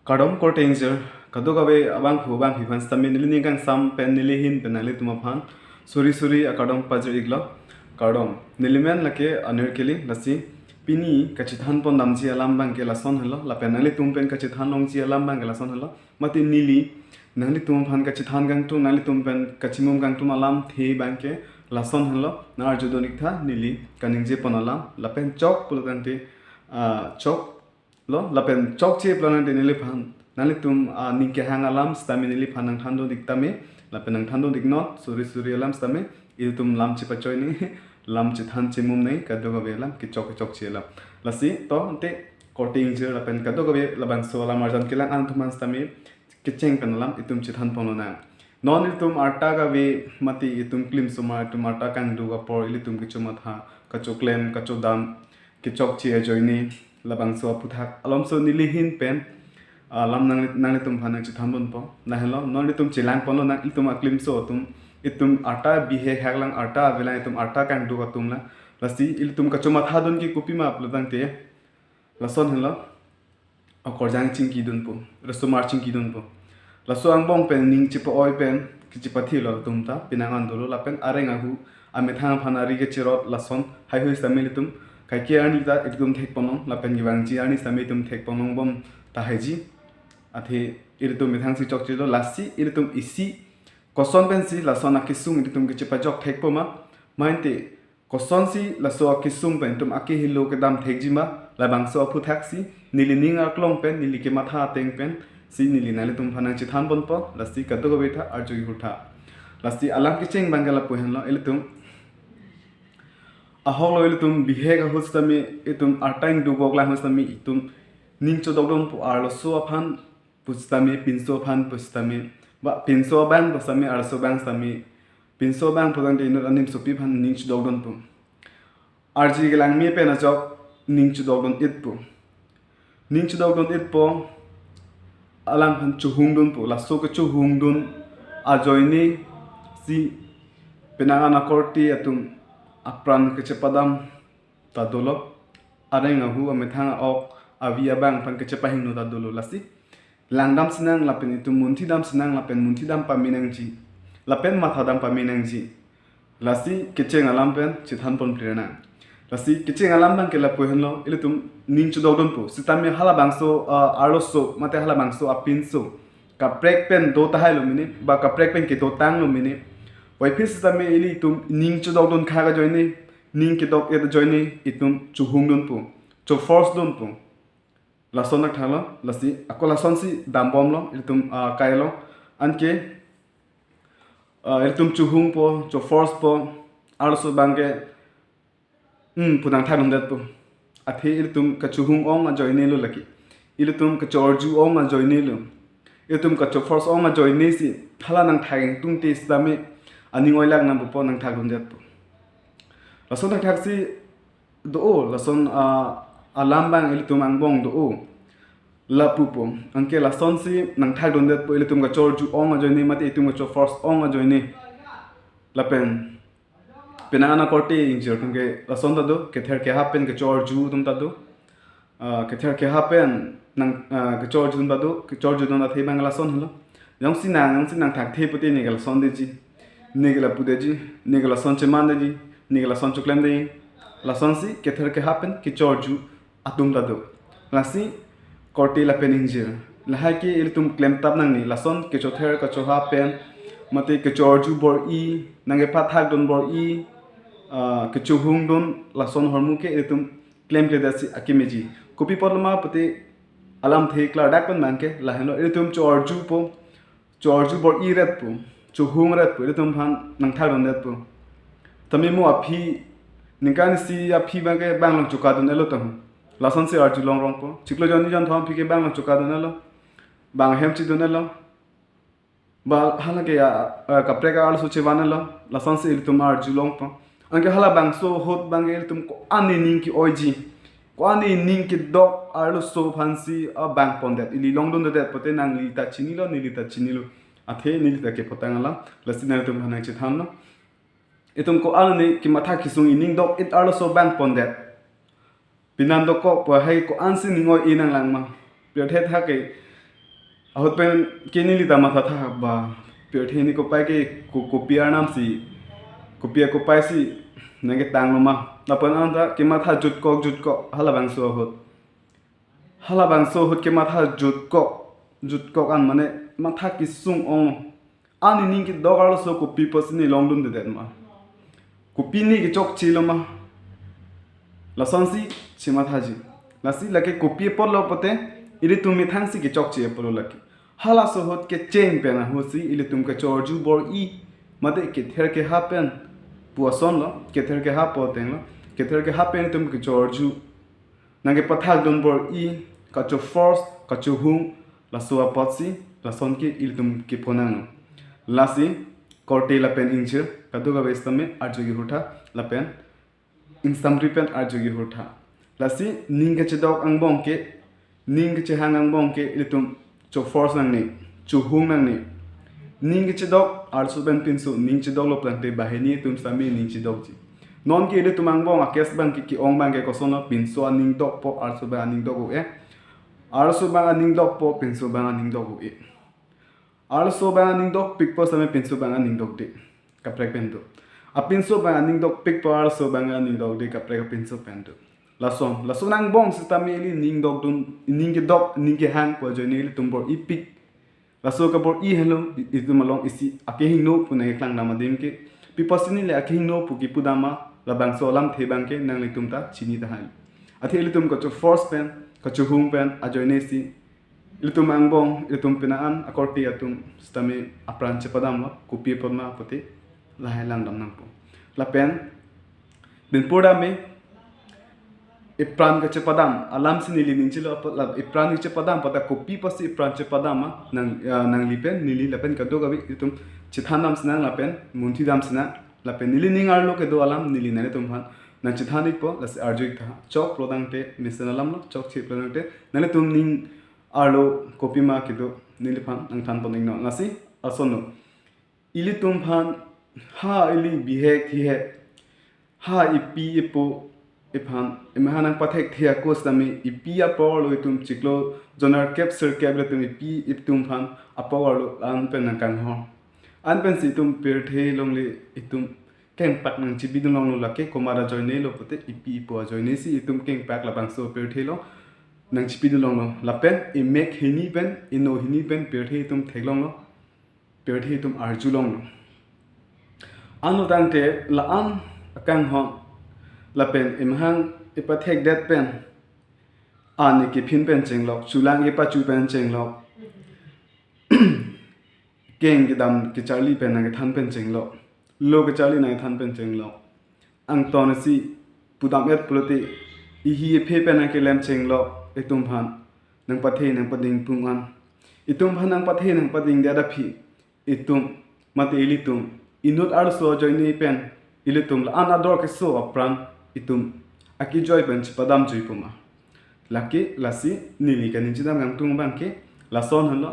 Kadom ko danger kado kabe abang phu bang phifan stamin nili kang sam pen nili hin penali tumaphan suri akadom pajo iglo kadom nilimen lake anir keli lasi pini kachithan pon namji alam bang ke lason halo la penali tum pen kachithan long ji alam bang ke lason halo mati nili nali tum phan kachithan gang tu nali tum pen kachimum gang tum alam the bang ke lason halo na arjudonik tha nili kaningje pon alam la pen chok pulante chok lo lapen chok che planan de nili phan nali tum ningke hang alam stami nili phan nang thando diktame lapen nang thando dignot suri alam stame il tum lam che pachoy ni lam che than che mum nei kado ga belam ki chok che lam lasi to te coating je lapen kado ga be laban so alam arjan kilang an thuman stami kicheng pen alam itum che than pono na non itum arta ga be mati itum klim suma itum arta kang du ga por itum ki chuma tha ka choklem ka chodam ki chok che joy ni labang so puthak alom so nili hin pen lam nang tum phanang chi thambon po na hello non tum chilang pono na itum aklim so itum ata bihe haglang ata vela itum ata kang du tum la lasi itum ka chuma tha don ki kupi ma pludang te lason hello akor jang ching ki dun po raso marching ki dun po laso ang bong pen ning chi po oi pen ki chi pathi lo tum ta pinangan dolo la pen arenga hu amethang phanari ge chirot lason hai hui samil tum kai ke ani ta itum thek ponong la pen giwang chi ani sami tum thek ponong bom ta haji athe iritum mithang si chok chilo lasi iritum isi koson pen si lason akisung iritum ke chepa jok thek poma mainte koson si laso akisung pen tum aki hilo ke dam thek jima la bangso aphu taxi nili ninga klong pen nili ke matha teng pen si nili nali tum phanang chi than bon po lasi kado go betha arjogi hutha lasi alam ke cheng bangala pohen lo ilitum aholo ilitum bihega hostami itum artang du gogla hostami itum ningcho dogdom pu arlo so aphan pustami pinso phan pustami ba pinso bang pustami arso bang stami pinso bang pudang de inor anim so pi phan ningcho dogdom pu arji gelang mi pe na jok ningcho dogdom it pu ningcho dogdom it po alam phan chuhung dun pu la so ke chuhung dun ajoini si penanga na korti atum apran ke cepadam tadolo arenga hu amethanga ok avia bang pan ke cepahing no tadolo lasi langdam senang lapen itu munthi dam senang lapen munthi dam paminang ji lapen matha dam paminang ji lasi kecheng alam pen chithan pon prena lasi kecheng alam bang ke la pohenlo ilutum ning chu dogdon pu sitami hala bangso arloso mate hala bangso apinso ka prek pen do tahailo mini ba ka prek pen ke do tang lo mini waipis sitami ili tum ning chu dogdon khaga joini ning ke dog et joini itum chu hungdon pu chu force don pu lason nak thalo lasi ako lason si dambom lo itum kailo anke itum chu hung po chu force po arso bangke pudang thanum dat pu athe itum ka chu hung ong a joini lo laki itum ka chorju ong a joini lo itum ka chu force ong a joini si thala nang thang tung te sami ani ngoilak na po nang thagum dat pu lason nak thak si do lason alam bang ilutum ang bong do la pupo anke la sonsi nang thag don det po ilutum ga chor ju ong a joini mate itum ga chor force ong a joini la pen penana korte injur tum ke la son da do ke ther ke happen ke chor ju tum ta do ke ther ke happen nang ke chor ju tum da do ke chor ju don da thei bang la son halo yong si nang thak thei puti ne ga la son de ji ne ga la pu de ji ne ga la son che man de ji ne ga la son chuklem de la son si ke ther ke happen ke chor ju atum da do lasi korte la peninjir la ha ke iltum klem tab nang ni la son ke chother ka choha pen mate ke chorju bor i nange pathak don bor i ke chuhung don la son hormu ke iltum klem ke dasi akimeji kopi podlama pate alam the kla dak pan mangke la heno iltum chorju bor i ret pu chuhung ret pu iltum phan nang thak don ret pu tami mo aphi ningkan si aphi bangke banglong chuka don elo tam lason se arju long rong po chiklo joni jon thom phike bang chuka donelo bang hem chi donelo ba hala ke kapre ka al suche vanelo lason se iltum arju long po anke hala bang so hot bang iltum ko ani ning ki oji ko ani ning ki dok arlo so fancy a bang pondet ili long don det pote nang li ta chinilo athe nili ta ke potangala lasina tum hana chi thamno itum ko alni ki matha kisung ining dok it arlo so bang pondet pinando ko pa hai ko ansi ningo inang langma pyo the tha ke ahot pen kini li tama tha ba perthi ni ko pai ke kopiar nam si kopia ko pai si nage tang ma na pan anda ke ma tha jut ko hala bang so hot ke ma tha jut ko an mane ma tha ki sung ong ani ning ki dogar so kopi pasini long dun de den ma kopi ni ki chok chi lo ma la sansi chima tha ji la si la ke kopi por lo pote ili tumi thang si ki chok chi por lo ki hala so hot ke cheng pe na ho si ili tum ka chorju bor I mate ke ther ke happen puason lo ke ther ke ha po ten lo ke ther ke happen tum ke chorju nage pathak don bor I ka cho force ka cho hung la so apatsi la son ke ili tum ke ponang la si korte la pen inche ka do ga vestame arjogi hutha la pen in samri pen arjogi hutha la si ning ke chedok ang bong ke ning ke hang ang bong ke ili tum cho force nang ni cho hung nang ni ning che dog arso ben pinso ning che dog lo plante baheni tum sami ning che dog ji non ke ile tumang bong a kes bang ki ong bang ke ko sono pinso ning dog po arso ba ning dog e arso ba ning dog po pinso ba ning dog e arso ba ning dog pik po sami pinso ba ning dog de ka prek pento a pinso ba ning dog pik po arso ba ning dog de ka prek pinso pento lason ang bong sistami ili ning dog dun ning ke dog ning ke hang po jo ni ile tum bor I pik laso ka bor I hello itu malong isi akehin no puna klang nama dim ke pipasini le akehin no pu ki pudama la bang so lam the bang ke nang le tum ta chini ta hai athe ile tum ko cho force pen ko cho hung pen a joine si ile tum ang bong ile tum pina an akorti atum stame apran che padam lo kupi padma pati la hai lang dam nang po la pen bin poda me ipran ke cepadam alam sini lining chilo la ipran ke cepadam pada kopi pasti ipran cepadam nang lipen nili lapen kado gabi itum chithanam sinang lapen munthi dam sinang lapen nili ningar lo ke do alam nili nane tumhan nang chithani po las arjik tha chok prodang te misan alam lo chok chi prodang te nane tum ning arlo kopi ma ke do nili phan nang than po ning no nasi asono ili tum phan ha ili bihek thi he ha ipi ipo iphan imhanang pathek thia course tami ipia power lo itum chiklo jonar capture cable tum ipi iptum phan a power lo an pen kang ho an pen si tum per the longle itum keng pak nang chibi dun long lo lake komara join lo pote ipi po join si itum keng pak la bang so per the lo nang chibi dun long lo la pen I make hini pen ino hini pen per the itum theglong lo per the itum arju long lo anu dang te la an kang ho la pen imhang ipathek that pen ani ki phin pen chenglok chulang ipa chu pen chenglok keng ki dam ki charli pen na than pen chenglok lo ki charli na than pen chenglok ang ton si pudam et plote I hi phe pen na ke lem chenglok etum phan nang pathe nang pading pungan itum phan nang pathe nang pading da phi itum mate ilitum inut arso joini pen ilitum la anador ke so apran itum aki joy bench padam jui puma laki lasi nili kan inchidam gang tung bangke lason halo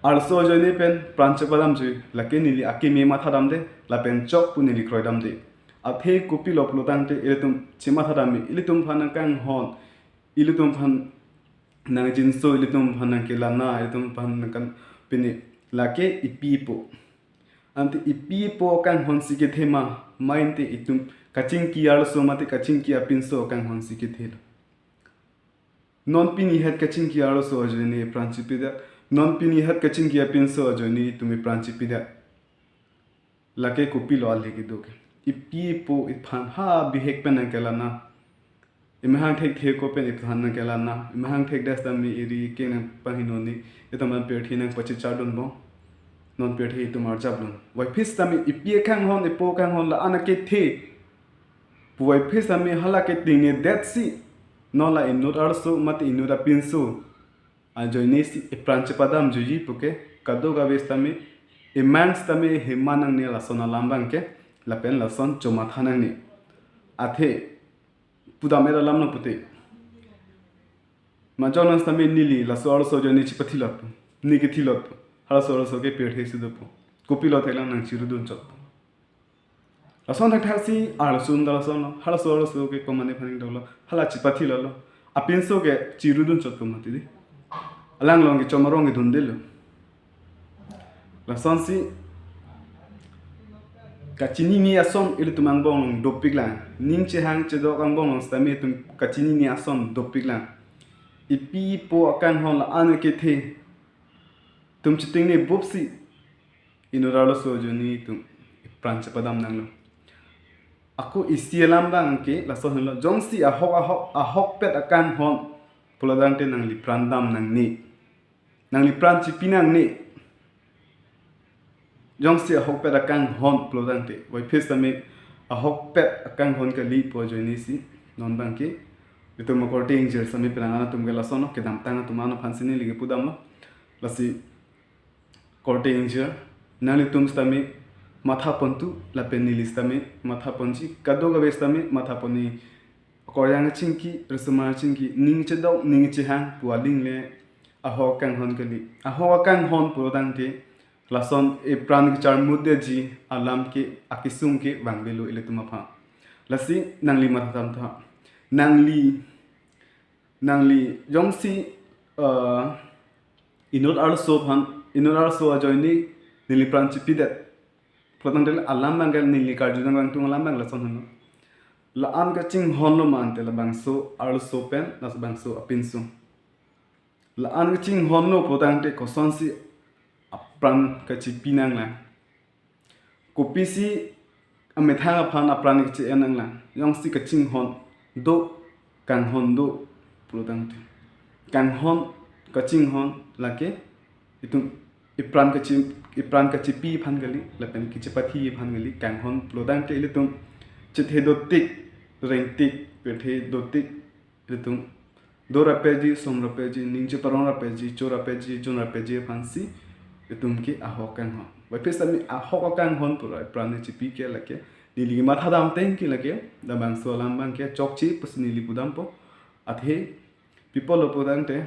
also joine pen pranche padam jui laki nili aki me matha dam de la pen chok pu nili kroi dam de athe kupi lop lotang te iletum chima thadam ilitum phan kang hon ilitum phan nang jinso ilitum phan ke lana ilitum phan kan pini laki ipipo anti ipipo kan hon sike thema mind te itum kaching ki also mate kaching ki apinso kan hon sike thela non pini het kaching ki also jeni principida non pini het kaching ki apinso jeni tumi principida lake kupilo alegi doke ipipo iphan ha bihek pen kelana imhang thek the ko pen iphan kelana imhang thek das tami iri ken pahinoni etaman perthi nang pachi chardon bo non perthi tumar jablon wai phis tami ipie khang hon ipo khang hon la anake the puai phis tami halake tingne that si no la inut arso mate inut apinso a joinesi e pranche padam juji puke kado ga vestami e mans tami hemanang ne la sona lambang ke la pen la son choma thanang ni athe pudamera lamna pute ma jonas tami nili la so arso joni chipathilap ni ke thilap hala so arso ke perthi sidopo kopilo thelang nang chirudun chot lason thasi ar sundala son hala so arso ke komane phaning dolo hala chipathilalo apinso ke chirudun chot ko mati alang long ki chomarong ki dhundil la son si kachini ni ason ilu tumang bong dopik lang ning che hang che do kang bong stami tum kachini ni ason dopik lang ipi po akan hon la an ke the tum chiting ni bopsi inuralo so joni tum prancha padam nang lo aku isialam bang ke la so lo jongsi ahok pet akan hon puladante nang li prandam nang li pranchi pinang ni jongsi ahok pet akan hon puladante wai pestame ahok pet akan hon ka li po joni si non bang ke itu mo korting jer sami penangana tum gela sono ke dam tanga tumano phansini ligi pudam lo lasi korting jer nali tum stami matha pontu la penilis tami matha ponchi kado ga bestami matha poni koryang chingki resumar chingki ning che do ning che hang pualing le aho kan hon kali aho kan hon prodante lason e pran ki char mudde ji alam ke akisung ke bangbelu ile tuma pha lasi nangli matha tam tha nangli jongsi inod also joini nili pran chipidet Potong alam banggal nili karju nang bang tung alam bang la son hano la an ka ching honlo man te la bang so also pen las bang so apinsu la an ka ching honlo potang te ko son si apran ka chi pinang la ko pisi amethang aphan apran ki chi enang la yong si ka ching hon do kang hon do potang te kang hon ka ching hon la ke itu ipran ka pi phan gali lapen ki chapati phan gali kang hon plodang te litum chithe dotik rengtik pethe dotik litum dora peji somra peji ningche parona peji chora peji chona peji phansi litum ki aho kang hon bai pesami aho kang hon pura ipran chi pi ke lake dili matha dam teng ki lake da bang so lam bang ke chokchi pusni li budam po athe people opodang te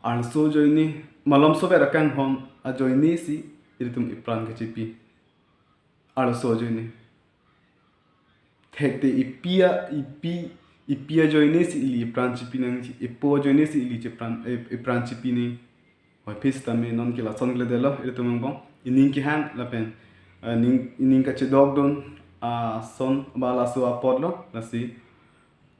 also joini malam so vera kang hon a joini si iritum ipran ke chipi also joini thekte ipia joini si ili ipran chipi nang chi ipo joini si ili ipran chipi ni hoi pista me non ki la son gle delo iritum bong ining ki hang la pen ining ka chedog don a son bala so a podlo la si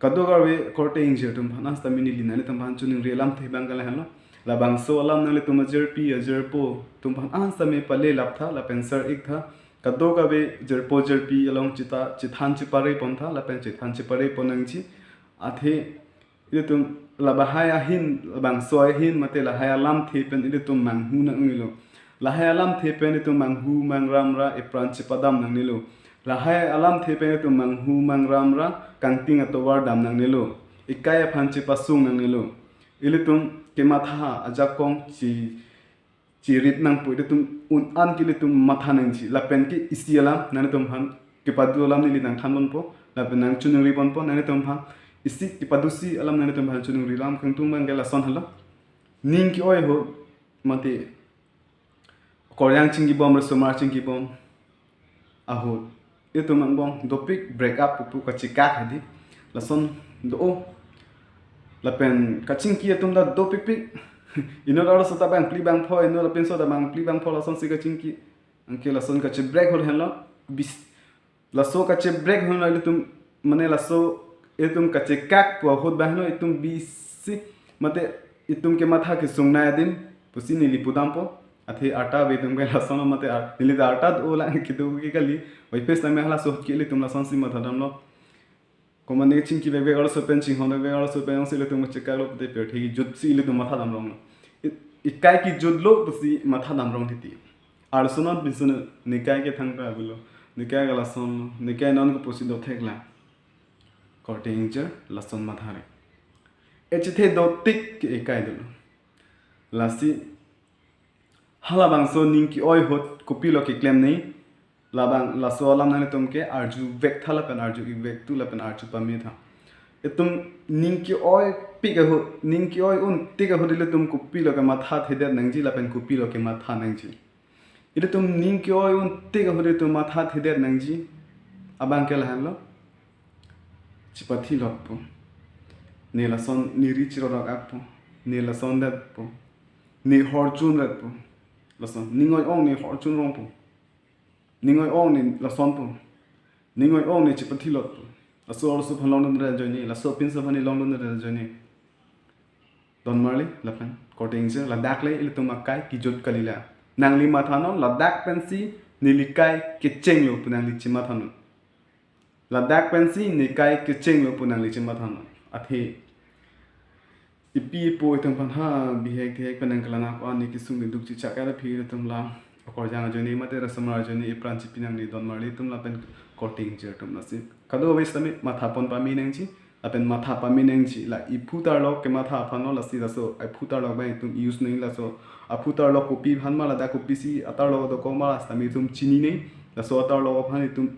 kadogarwe korte inje tum hanas tamini linani tam han chuning relam the bangal halo la bang so alam nale tum jerpi jerpo tum han ansa me pale laptha la pensar ik tha kadogawe jerpo jerpi along chithan chipare pontha la pen chithan chipare ponangchi athe ile tum la bahaya hin la bang so hin mate la haya lam the pen ile tum mang hu na ngilo la haya lam the pen ile tum mang hu mang ram ra e pran chipadam nang nilo la haya alam the pen ile tum mang hu mang ram ra kangting atowar dam nang nilo ikaya phanchi pasung nang nilo ile tum ke matha ajakong chi rit nang pu ile tum un an ki ile tum matha nang chi la pen ki isialam nan tum han ke padu alam ni nang thanon po la pen nang chunung ri pon po nan tum han isi ki padusi alam nan tum han chunung ri lam kang tum bang gela son halo ning ki oi ho mate koryang chingi bom re somar chingi bom aho itu mangbong dopik break up pu ka chika hadi lason do la pen kaching ki atum da dopik pik ino la so ta bang pli bang pho ino la pen so da bang pli bang pho lason si kaching ki anke lason ka che break hol hello bis la so ka che break hol la tum mane la so etum ka che kak pu hot ba no etum bisi mate itum ke matha ke sungna din pusini li pudam po athe ata vedum ga lason mate nili da ata ola ki do ki kali oi pes na me hala so ki li tum la son si matha dam lo komane chingki be galo so pen ching hon be galo so pen sile tum cheka lo de pe thi jut si li tum matha dam rong ikai ki jut lo pusi matha dam rong thiti ar sunon bisun nikai ke thang pa bulo nikai ga lason nikai non ko pusi do thekla korte injer lason matha re echithe do tik ke ikai do lasi hala bang so ning ki oi hot kopi lo ki claim nei labang la so alam nane tumke arju vek thala pen arju ik vek tu la pen arju pametha etum ningki oi piga ho ningki oi un tiga ho dile tum kupi lo ke matha thede nangji la pen kupi lo ke matha nangji ile tum ningki oi un tiga ho dile tum matha thede nangji abang ke la halo chipathi lokpo ne la son niri chiro rak akpo ni la son dat po ni hor chun rat po la son ningoi ong ni hor chun rong po ningoi ong ni la son po ningoi ong ni chipati lot po la so phalong dun ra joni la so pin so phani long dun ra joni don marli la pen cutting je la dak le il tum akai ki jot kalila nang li ma thanon la dak pen si ni likai ke cheng lo punang li chima thanon la dak pen si ni kai ke cheng lo punang li chima thanon athe ipi po itam pan ha bihek thek panang kalana ko ani ki sung duk chi chakara phi tum la akor jang joni mate rasamar joni ipran chi pinang ni don marli tum la pen cutting je tum na si kado wes tami matha pon pa mi nang chi apen matha pa mi nang chi la iputar lo ke matha phano la si da so ai putar lo bai tum use nei la so aputar lo copy phan ma la da copy si atar lo do ko ma sta mi tum chini nei la so atar lo phan tum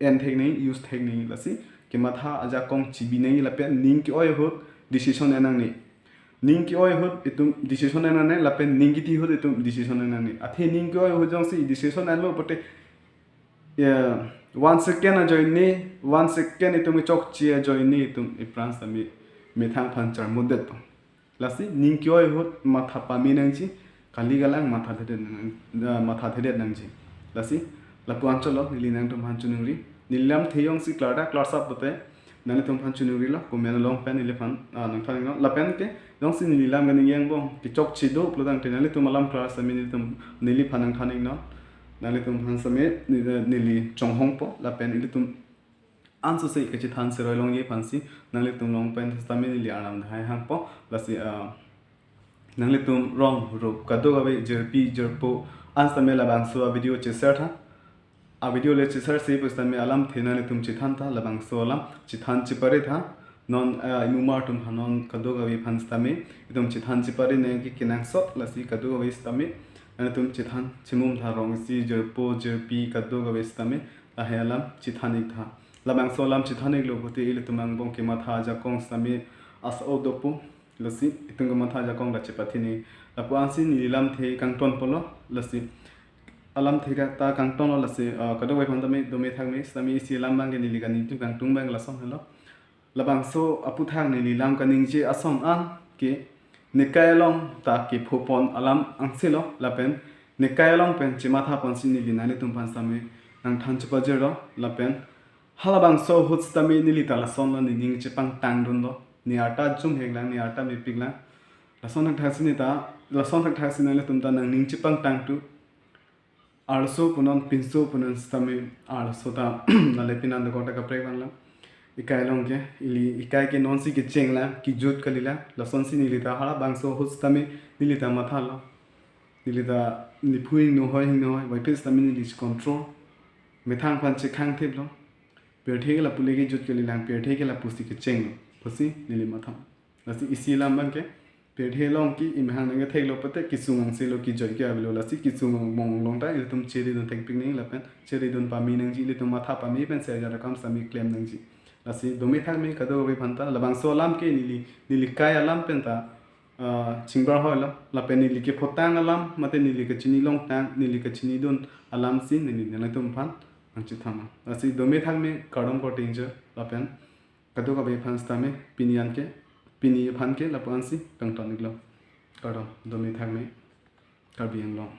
en thek nei use thek nei la si ke matha aja kong chibi nei la pen ning ki oi hot decision enang ni ning ki oi hot itum decision enang ne la pen ning ki ti hot itum decision enang ni athe ning ki oi ho jong si decision an lo pote 1 second a join ni 1 second itum chok chi a join ni itum I France mi me thang phan char mudet po lasi ning ki oi hot matha pa mi nang chi kali galang matha thede nang chi lasi la puan cholo ni nang tum han chunuri nilam theyong si klada class up bote nang tum han chunuri la ko men long pen ile phan nang thang no la pen ke dong si nilam ga ning yang bong ki chok chi do plodang tenali tum alam class mi ni tum nili phanang thaning no nali tum han same nili chonghong po la pen ile tum anso se ke chi than se roi long ye phansi nali tum long pen stami nili aram dhai hang po la si nali tum rong ro kado ga be jerpi jerpo ansame la bang so video che ser tha a video le che ser se postami alam thena le tum chi than tha la bang so alam chi than chi pare tha non imuma tum hanon kado ga be phanstami tum chi than chi pare ne ki kinang sot la si kado ga be stami ana tum chi than chimum tha rong si jerpo jerpi kado ga be stami la helam chi thanik tha la bang so alam chi thanik lo bote ile tumang bong ke ma tha ja kong stami as o dopo lasi itung ma tha ja kong la che pathini la pu ansi ni lam the kang ton polo lasi alam the ga ta kang ton lasi kado wai phon tami domi thang me stami si lam bang ge ni li ga ni tu kang tung bang la som hello la bang so apu thang ni lam ka ning che asom an ke nikai long ta ki phopon alam angselo la pen nikai long pen che ma tha pon sin ni li na ni tum pan stami nang than che pa je ro la pen hala bang so hut stami ni li ta la son la ni ning che pang tang dun do ni ata jum heglang ni ata mi piglang la son thak thasini ta la son thak thasini le tum ta nang ning che pang tang tu also punon pinso punon stami also ta la le pinan de kota ka pre ban la ikai long ke ili ikai ke non si ke chengla ki jut kalila la son si ni li ta hala bang so hut stami ni li ta ma tha la ni li ta ni phuing no hoi hing no hoi bai pis stami ni li control me thang pan che khang thep lo per the la pule ke jut kalila per the ke la pusi ke cheng pusi ni li ma tha la si isi lam bang ke per the long ki im hang nge thek lo pate ki sungang se lo ki joy ke avlo la si ki sungang mong long ta il tum cheri don tek ping ning la pen cheri don pa mi nang ji li tum ma tha pa mi pen se ja kam sa mi claim nang ji la si domi thak me kado be phanta la bang so lam ke ni li kai alam pen ta chingbar ho la pen ni li ke photang alam mate ni li ke chini long tang ni li ke chini don alam sin ni ni tum phan ang chi thama la si domi thak me kadam ko tinge la pen kado ka be phan sta me pinian ke pini phan ke la pan si kang ton niklo kadam domi thak me kar bi ang long